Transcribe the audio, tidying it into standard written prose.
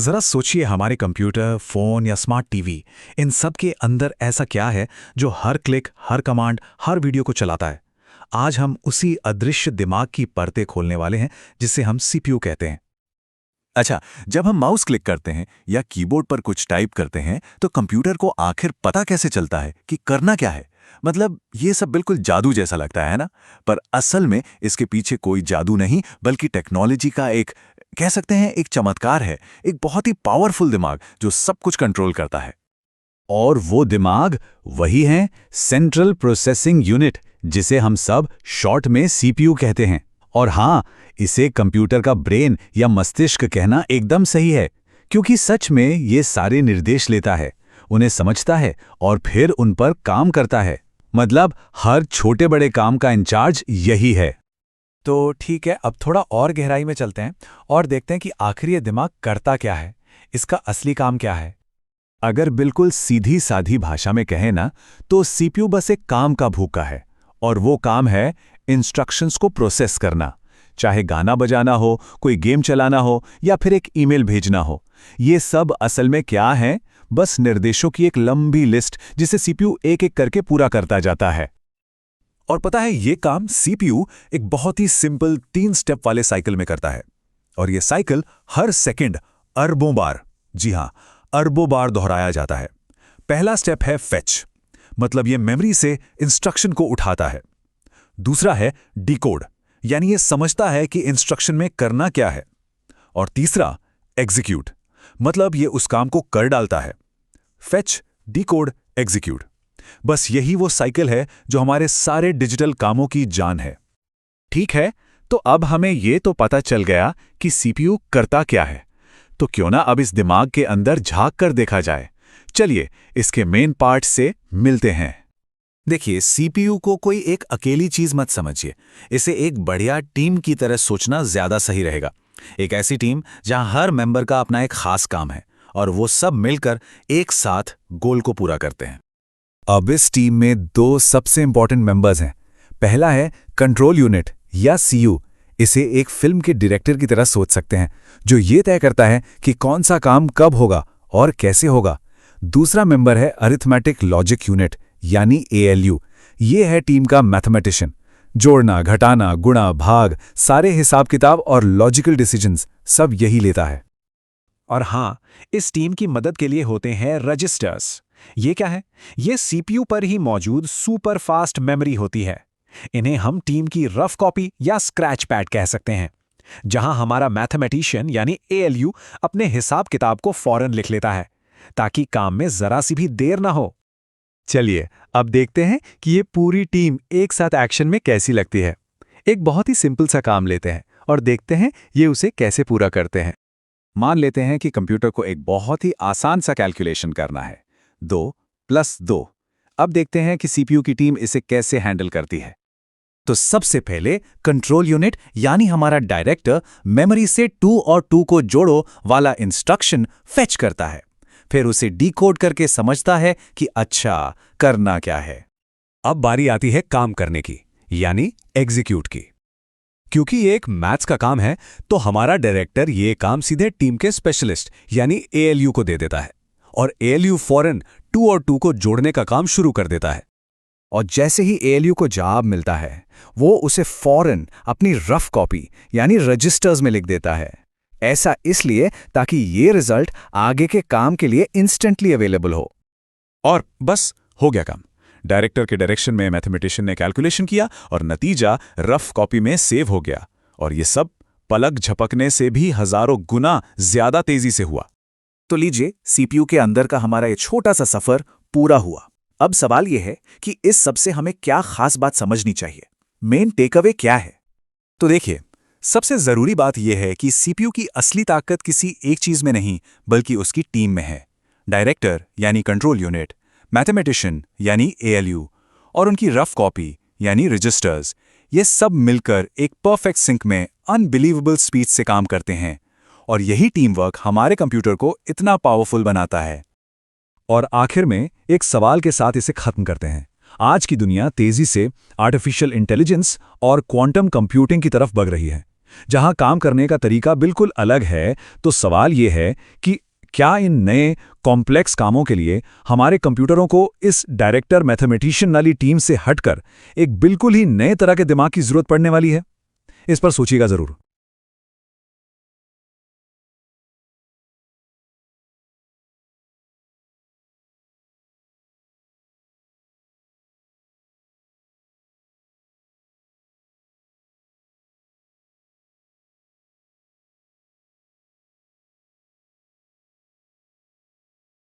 जरा सोचिए, हमारे कंप्यूटर, फोन या स्मार्ट टीवी, इन सब के अंदर ऐसा क्या है जो हर क्लिक, हर कमांड, हर वीडियो को चलाता है। आज हम उसी अदृश्य दिमाग की परतें खोलने वाले हैं जिसे हम सीपीयू कहते हैं। अच्छा, जब हम माउस क्लिक करते हैं या कीबोर्ड पर कुछ टाइप करते हैं तो कंप्यूटर को आखिर पता कैसे चलता है कि करना क्या है। मतलब ये सब बिल्कुल जादू जैसा लगता है ना? पर असल में इसके पीछे कोई जादू नहीं, बल्कि टेक्नोलॉजी का एक, कह सकते हैं, एक चमत्कार है। एक बहुत ही पावरफुल दिमाग जो सब कुछ कंट्रोल करता है। और वो दिमाग वही है सेंट्रल प्रोसेसिंग यूनिट, जिसे हम सब शॉर्ट में सीपीयू कहते हैं। और हाँ, इसे कंप्यूटर का ब्रेन या मस्तिष्क कहना एकदम सही है, क्योंकि सच में ये सारे निर्देश लेता है, उन्हें समझता है और फिर उन पर काम करता है। मतलब हर छोटे बड़े काम का इंचार्ज यही है। तो ठीक है, अब थोड़ा और गहराई में चलते हैं और देखते हैं कि आखिर ये दिमाग करता क्या है, इसका असली काम क्या है। अगर बिल्कुल सीधी साधी भाषा में कहें ना, तो सीपीयू बस एक काम का भूखा है, और वो काम है इंस्ट्रक्शंस को प्रोसेस करना। चाहे गाना बजाना हो, कोई गेम चलाना हो या फिर एक ईमेल भेजना हो, ये सब असल में क्या है? बस निर्देशों की एक लंबी लिस्ट जिसे सीपीयू एक एक करके पूरा करता जाता है। और पता है, ये काम सीपीयू एक बहुत ही सिंपल 3 स्टेप वाले साइकिल में करता है। और ये साइकिल हर सेकंड अरबों बार, जी हां, अरबों बार दोहराया जाता है। पहला स्टेप है फेच, मतलब ये मेमोरी से इंस्ट्रक्शन को उठाता है। दूसरा है डिकोड, यानी ये समझता है कि इंस्ट्रक्शन में करना क्या है। और तीसरा एग्जीक्यूट, मतलब ये उस काम को कर डालता है। फेच, डिकोड, एग्जीक्यूट, बस यही वो साइकिल है जो हमारे सारे डिजिटल कामों की जान है। ठीक है, तो अब हमें ये तो पता चल गया कि सीपीयू करता क्या है। तो क्यों ना अब इस दिमाग के अंदर झांक कर देखा जाए। चलिए इसके मेन पार्ट से मिलते हैं। देखिए, सीपीयू को कोई एक अकेली चीज मत समझिए। इसे एक बढ़िया टीम की तरह सोचना ज्यादा सही रहेगा। एक ऐसी टीम जहां हर मेंबर का अपना एक खास काम है और वो सब मिलकर एक साथ गोल को पूरा करते हैं। अब इस टीम में 2 सबसे इंपॉर्टेंट मेंबर्स हैं। पहला है कंट्रोल यूनिट या सीयू। इसे एक फिल्म के डायरेक्टर की तरह सोच सकते हैं, जो ये तय करता है कि कौन सा काम कब होगा और कैसे होगा। दूसरा मेंबर है अरिथमेटिक लॉजिक यूनिट यानी एएलयू। ये है टीम का मैथमेटिशियन। जोड़ना, घटाना, गुणा, भाग, सारे हिसाब किताब और लॉजिकल डिसीजंस सब यही लेता है। और हाँ, इस टीम की मदद के लिए होते हैं रजिस्टर्स। ये क्या है? ये सीपीयू पर ही मौजूद सुपर फास्ट मेमोरी होती है। इन्हें हम टीम की रफ कॉपी या स्क्रैच पैड कह सकते हैं, जहां हमारा मैथमेटिशियन यानी एएलयू अपने हिसाब किताब को फौरन लिख लेता है, ताकि काम में जरा सी भी देर ना हो। चलिए अब देखते हैं कि ये पूरी टीम एक साथ एक्शन में कैसी लगती है। एक बहुत ही सिंपल सा काम लेते हैं और देखते हैं ये उसे कैसे पूरा करते हैं। मान लेते हैं कि कंप्यूटर को एक बहुत ही आसान सा कैलकुलेशन करना है, 2 + 2। अब देखते हैं कि सीपीयू की टीम इसे कैसे हैंडल करती है। तो सबसे पहले कंट्रोल यूनिट यानी हमारा डायरेक्टर मेमोरी से 2 और 2 को जोड़ो वाला इंस्ट्रक्शन फेच करता है। फिर उसे डिकोड करके समझता है कि अच्छा करना क्या है। अब बारी आती है काम करने की, यानी एग्जीक्यूट की। क्योंकि ये एक मैथ्स का काम है, तो हमारा डायरेक्टर ये काम सीधे टीम के स्पेशलिस्ट यानी एएलयू को दे देता है, और एएलयू फौरन 2 और 2 को जोड़ने का काम शुरू कर देता है। और जैसे ही एएलयू को जवाब मिलता है, वो उसे फौरन अपनी रफ कॉपी यानी रजिस्टर्स में लिख देता है। ऐसा इसलिए ताकि ये रिजल्ट आगे के काम के लिए इंस्टेंटली अवेलेबल हो। और बस हो गया काम। डायरेक्टर के डायरेक्शन में मैथमेटिशियन ने कैलकुलेशन किया और नतीजा रफ कॉपी में सेव हो गया। और ये सब पलक झपकने से भी हजारों गुना ज्यादा तेजी से हुआ। तो लीजिए, सीपीयू के अंदर का हमारा ये छोटा सा सफर पूरा हुआ। अब सवाल यह है कि इस सब से हमें क्या खास बात समझनी चाहिए, मेन टेकअवे क्या है। तो देखिए, सबसे जरूरी बात यह है कि सीपीयू की असली ताकत किसी एक चीज में नहीं, बल्कि उसकी टीम में है। डायरेक्टर यानी कंट्रोल यूनिट, मैथमेटिशियन यानी एएलयू और उनकी रफ कॉपी यानी रजिस्टर्स, ये सब मिलकर एक परफेक्ट सिंक में अनबिलीवेबल स्पीड से काम करते हैं। और यही टीम वर्क हमारे कंप्यूटर को इतना पावरफुल बनाता है। और आखिर में एक सवाल के साथ इसे खत्म करते हैं। आज की दुनिया तेजी से आर्टिफिशियल इंटेलिजेंस और क्वांटम कंप्यूटिंग की तरफ बढ़ रही है। जहां काम करने का तरीका बिल्कुल अलग है, तो सवाल ये है कि क्या इन नए कॉम्प्लेक्स कामों के लिए हमारे कंप्यूटरों को इस डायरेक्टर मैथमेटिशियन वाली टीम से हटकर एक बिल्कुल ही नए तरह के दिमाग की जरूरत पड़ने वाली है? इस पर सोचिएगा जरूर।